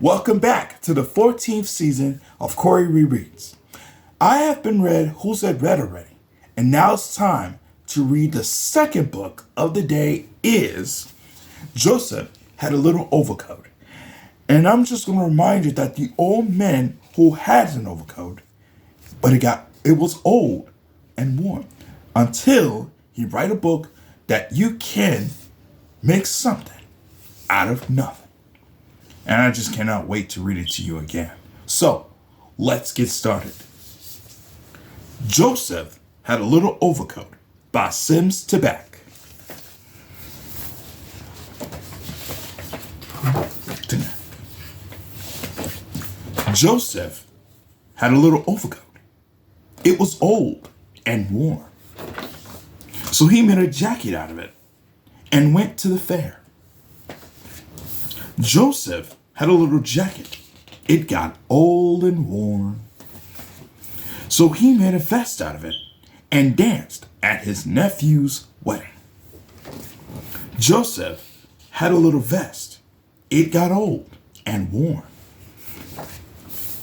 Welcome back to the 14th season of Corey Rereads. I have been read Who Said Red already, and now it's time to read the second book of the day is Joseph Had a Little Overcoat. And I'm just going to remind you that the old man who had an overcoat, but it was old and worn until he write a book that you can make something out of nothing. And I just cannot wait to read it to you again. So, let's get started. Joseph Had a Little Overcoat by TABACK. Joseph had a little overcoat. It was old and worn. So he made a jacket out of it and went to the fair. Joseph had a little jacket. It got old and worn. So he made a vest out of it and danced at his nephew's wedding. Joseph had a little vest. It got old and worn.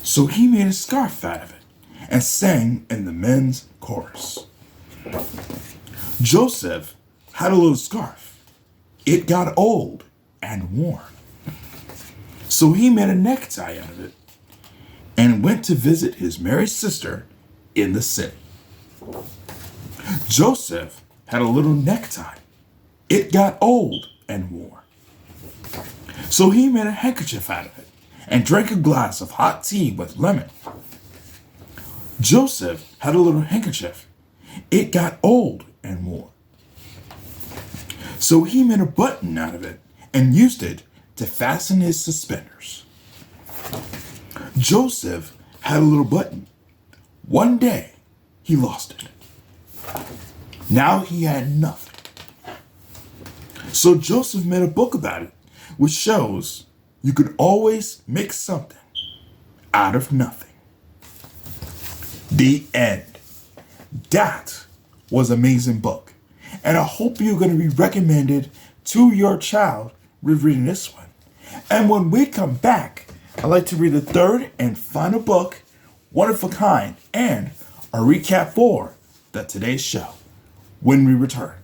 So he made a scarf out of it and sang in the men's chorus. Joseph had a little scarf. It got old and worn. So he made a necktie out of it and went to visit his married sister in the city. Joseph had a little necktie. It got old and worn. So he made a handkerchief out of it and drank a glass of hot tea with lemon. Joseph had a little handkerchief. It got old and worn. So he made a button out of it and used it to fasten his suspenders. Joseph had a little button. One day, he lost it. Now he had nothing. So Joseph made a book about it, which shows you could always make something out of nothing. The end. That was an amazing book. And I hope you're going to be recommended to your child rereading this one. And when we come back, I'd like to read the third and final book, One of a Kind, and a recap for today's show when we return.